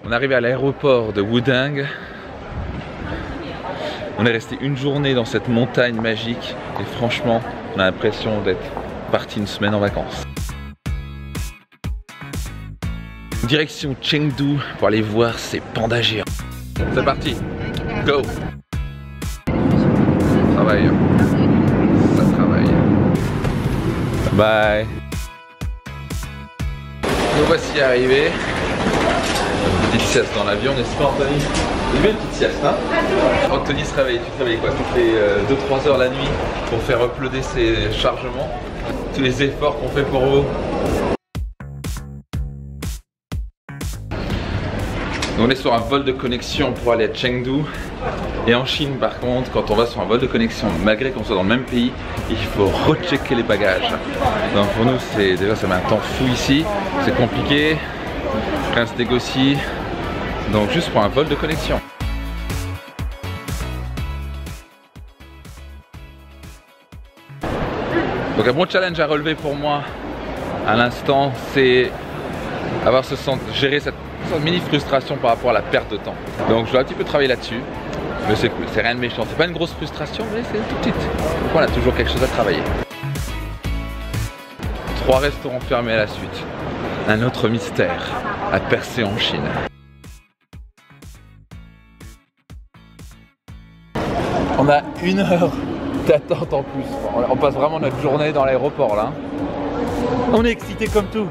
On est arrivé à l'aéroport de Wudang. On est resté une journée dans cette montagne magique et franchement, on a l'impression d'être parti une semaine en vacances. Direction Chengdu pour aller voir ces pandas géants. C'est parti, go! Ça travaille. Ça travaille. Bye! Nous voici arrivés. Une petite sieste dans l'avion, n'est-ce pas Anthony? Une belle petite sieste, hein? Anthony se réveille, tu te réveilles quoi? Tu fais 2-3 heures la nuit pour faire uploader ses chargements. Tous les efforts qu'on fait pour vous. On est sur un vol de connexion pour aller à Chengdu. Et en Chine par contre, quand on va sur un vol de connexion, malgré qu'on soit dans le même pays, il faut rechecker les bagages. Donc pour nous, déjà ça met un temps fou ici, c'est compliqué, rien se négocie. Donc juste pour un vol de connexion. Donc un bon challenge à relever pour moi à l'instant, c'est gérer cette mini frustration par rapport à la perte de temps. Donc je dois un petit peu travailler là-dessus. Mais c'est cool, c'est rien de méchant, c'est pas une grosse frustration, mais c'est tout petite. Donc voilà, toujours quelque chose à travailler. 3 restaurants fermés à la suite. Un autre mystère à percer en Chine. On a 1 heure d'attente en plus. On passe vraiment notre journée dans l'aéroport là. On est excités comme tout.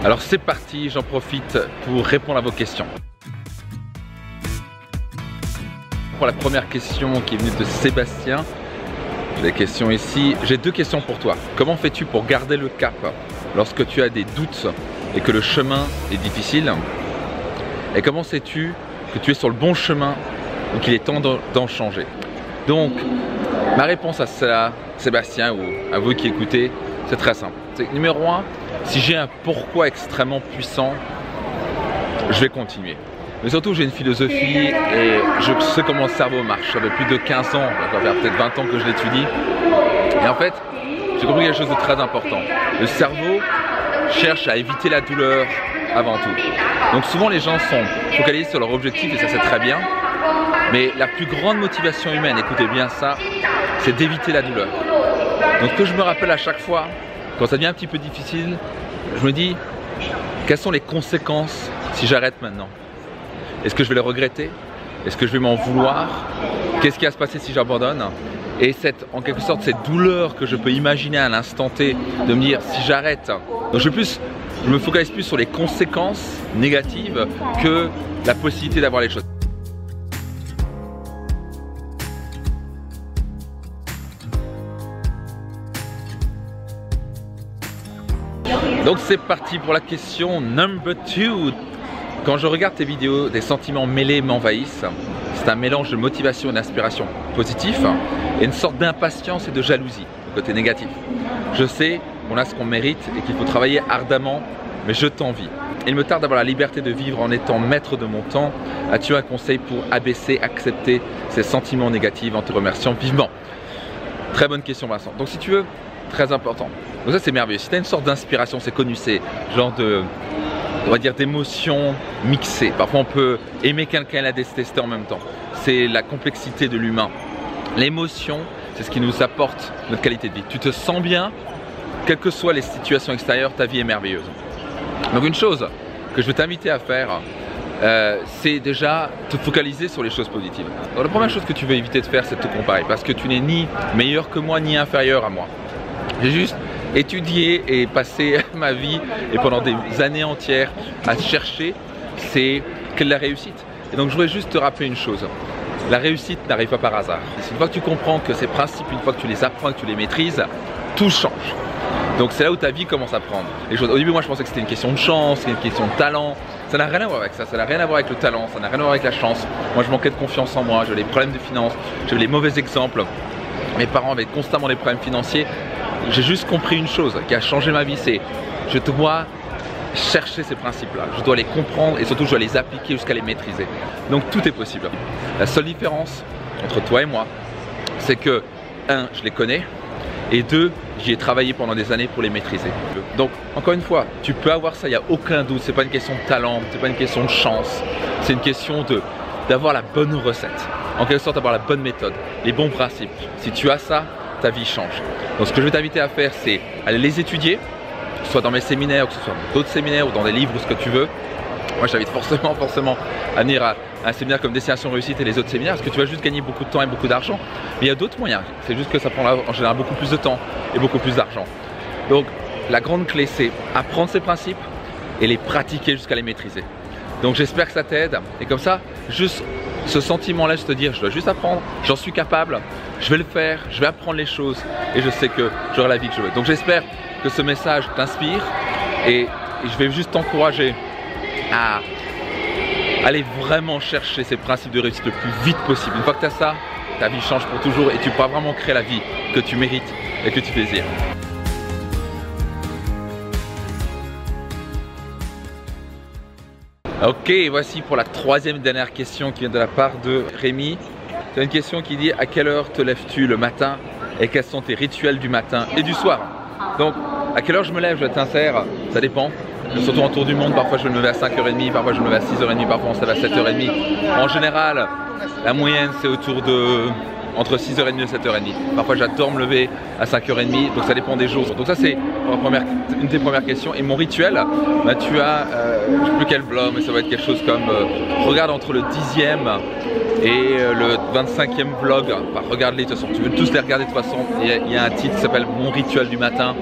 Alors c'est parti, j'en profite pour répondre à vos questions. Pour la première question qui est venue de Sébastien, j'ai des questions ici. J'ai 2 questions pour toi. Comment fais-tu pour garder le cap lorsque tu as des doutes et que le chemin est difficile? Et comment sais-tu que tu es sur le bon chemin ou qu'il est temps d'en changer? Donc, ma réponse à cela, Sébastien, ou à vous qui écoutez, c'est très simple. Numéro 1, si j'ai un pourquoi extrêmement puissant, je vais continuer. Mais surtout, j'ai une philosophie et je sais comment le cerveau marche. Ça fait plus de 15 ans, ça fait peut-être 20 ans que je l'étudie. Et en fait, j'ai compris quelque chose de très important. Le cerveau cherche à éviter la douleur avant tout. Donc souvent, les gens sont focalisés sur leur objectif et ça c'est très bien. Mais la plus grande motivation humaine, écoutez bien ça, c'est d'éviter la douleur. Donc ce que je me rappelle à chaque fois, quand ça devient un petit peu difficile, je me dis, quelles sont les conséquences si j'arrête maintenant? Est-ce que je vais le regretter? Est-ce que je vais m'en vouloir? Qu'est-ce qui va se passer si j'abandonne? Et en quelque sorte cette douleur que je peux imaginer à l'instant T, de me dire si j'arrête. Donc je me focalise plus sur les conséquences négatives que la possibilité d'avoir les choses. Donc c'est parti pour la question number 2. Quand je regarde tes vidéos, des sentiments mêlés m'envahissent. C'est un mélange de motivation et d'inspiration positif et une sorte d'impatience et de jalousie, le côté négatif. Je sais qu'on a ce qu'on mérite et qu'il faut travailler ardemment, mais je t'envie. Il me tarde d'avoir la liberté de vivre en étant maître de mon temps. As-tu un conseil pour accepter ces sentiments négatifs en te remerciant vivement? Très bonne question Vincent. Donc si tu veux, très important. Donc ça c'est merveilleux. Si tu as une sorte d'inspiration, c'est connu, c'est genre on va dire d'émotions mixées. Parfois on peut aimer quelqu'un et la détester en même temps. C'est la complexité de l'humain. L'émotion, c'est ce qui nous apporte notre qualité de vie. Tu te sens bien, quelles que soient les situations extérieures, ta vie est merveilleuse. Donc une chose que je veux t'inviter à faire, c'est déjà te focaliser sur les choses positives. Donc la première chose que tu veux éviter de faire, c'est de te comparer. Parce que tu n'es ni meilleur que moi, ni inférieur à moi. J'ai juste étudié et passé ma vie et pendant des années entières à chercher, c'est quelle est la réussite. Et donc je voudrais juste te rappeler une chose, la réussite n'arrive pas par hasard. Une fois que tu comprends que ces principes, une fois que tu les apprends, que tu les maîtrises, tout change. Donc c'est là où ta vie commence à prendre les choses. Au début moi je pensais que c'était une question de chance, une question de talent. Ça n'a rien à voir avec ça, ça n'a rien à voir avec le talent, ça n'a rien à voir avec la chance. Moi je manquais de confiance en moi, j'avais des problèmes de finances, j'avais des mauvais exemples. Mes parents avaient constamment des problèmes financiers. J'ai juste compris une chose qui a changé ma vie, c'est je dois chercher ces principes-là, je dois les comprendre et surtout je dois les appliquer jusqu'à les maîtriser. Donc tout est possible. La seule différence entre toi et moi, c'est que, 1, je les connais Et 2, j'y ai travaillé pendant des années pour les maîtriser. Donc encore une fois, tu peux avoir ça, il n'y a aucun doute. C'est pas une question de talent, c'est pas une question de chance. C'est une question d'avoir la bonne recette. En quelque sorte, d'avoir la bonne méthode, les bons principes. Si tu as ça, ta vie change. Donc ce que je vais t'inviter à faire, c'est aller les étudier, soit dans mes séminaires, ou que ce soit dans d'autres séminaires ou dans des livres ou ce que tu veux. Moi, je t'invite forcément à venir à un séminaire comme Destination Réussite et les autres séminaires, parce que tu vas juste gagner beaucoup de temps et beaucoup d'argent. Mais il y a d'autres moyens. C'est juste que ça prend en général beaucoup plus de temps et beaucoup plus d'argent. Donc la grande clé, c'est apprendre ces principes et les pratiquer jusqu'à les maîtriser. Donc j'espère que ça t'aide. Et comme ça, juste ce sentiment-là, je te dire, je dois juste apprendre, j'en suis capable, je vais le faire, je vais apprendre les choses et je sais que j'aurai la vie que je veux. Donc j'espère que ce message t'inspire et je vais juste t'encourager à aller vraiment chercher ces principes de réussite le plus vite possible. Une fois que tu as ça, ta vie change pour toujours et tu pourras vraiment créer la vie que tu mérites et que tu désires. Ok, voici pour la troisième et dernière question qui vient de la part de Rémi. C'est une question qui dit: à quelle heure te lèves-tu le matin et quels sont tes rituels du matin et du soir? Donc, à quelle heure je me lève, je vais être sincère, ça dépend. Surtout en tour du monde, parfois je vais me lever à 5h30, parfois je me lève à 6h30, parfois on se lève à 7h30. En général, la moyenne c'est autour de entre 6h30 et 7h30. Parfois j'adore me lever à 5h30, donc ça dépend des jours. Donc ça c'est une des premières questions. Et mon rituel, bah, tu as, je ne sais plus quel vlog, mais ça va être quelque chose comme, regarde entre le 10e et le 25e vlog, bah, regarde-les de toute façon, tu veux tous les regarder de toute façon. Il y a un titre qui s'appelle Mon rituel du matin,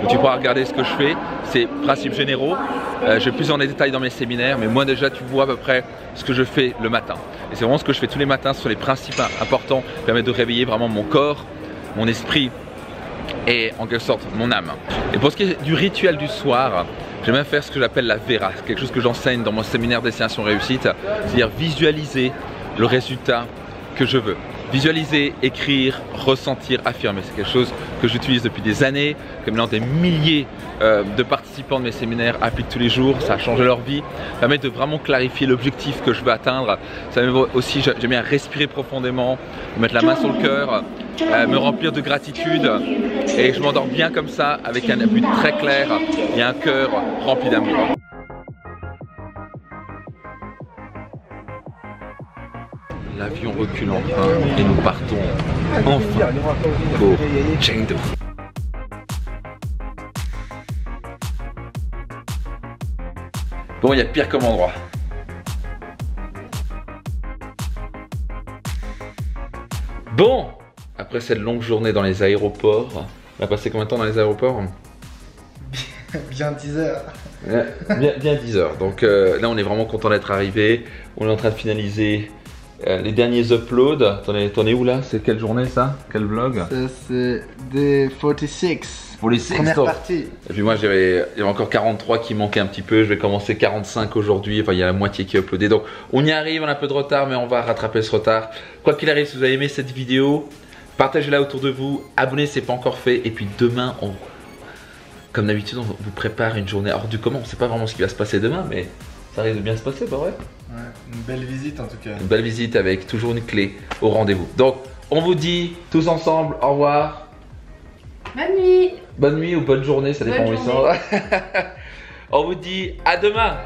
où tu pourras regarder ce que je fais. C'est principes généraux, je vais plus dans les détails dans mes séminaires, mais moi déjà tu vois à peu près ce que je fais le matin. Et c'est vraiment ce que je fais tous les matins sur les principes importants qui permettent de réveiller vraiment mon corps, mon esprit et en quelque sorte mon âme. Et pour ce qui est du rituel du soir, j'aime bien faire ce que j'appelle la Vera, quelque chose que j'enseigne dans mon séminaire Destination Réussite, c'est-à-dire visualiser le résultat que je veux. Visualiser, écrire, ressentir, affirmer. C'est quelque chose que j'utilise depuis des années, que maintenant des milliers de participants de mes séminaires appliquent tous les jours. Ça a changé leur vie. Ça permet de vraiment clarifier l'objectif que je veux atteindre. Ça permet aussi, j'aime bien respirer profondément, mettre la main sur le cœur, me remplir de gratitude. Et je m'endors bien comme ça, avec un but très clair et un cœur rempli d'amour. L'avion recule enfin et nous partons enfin pour Chengdu. Bon, il y a pire comme endroit. Bon, après cette longue journée dans les aéroports, on a passé combien de temps dans les aéroports? Bien 10 heures. Bien 10 heures. Donc là, on est vraiment content d'être arrivé. On est en train de finaliser les derniers uploads. T'en es où là? C'est quelle journée ça? Quel vlog? Ça c'est des 46. Pour les première partie. Et puis moi il y avait encore 43 qui manquaient un petit peu. Je vais commencer 45 aujourd'hui. Enfin il y a la moitié qui est uploadée. Donc on y arrive, on a un peu de retard, mais on va rattraper ce retard. Quoi qu'il arrive, si vous avez aimé cette vidéo, partagez-la autour de vous. Abonnez si ce n'est pas encore fait. Et puis demain, comme d'habitude, on vous prépare une journée hors du commun. On ne sait pas vraiment ce qui va se passer demain, mais ça risque de bien se passer, pas vrai? Ouais, une belle visite en tout cas. Une belle visite avec toujours une clé au rendez-vous. Donc on vous dit tous ensemble au revoir. Bonne nuit. Bonne nuit ou bonne journée, ça dépend où ils sont. On vous dit à demain.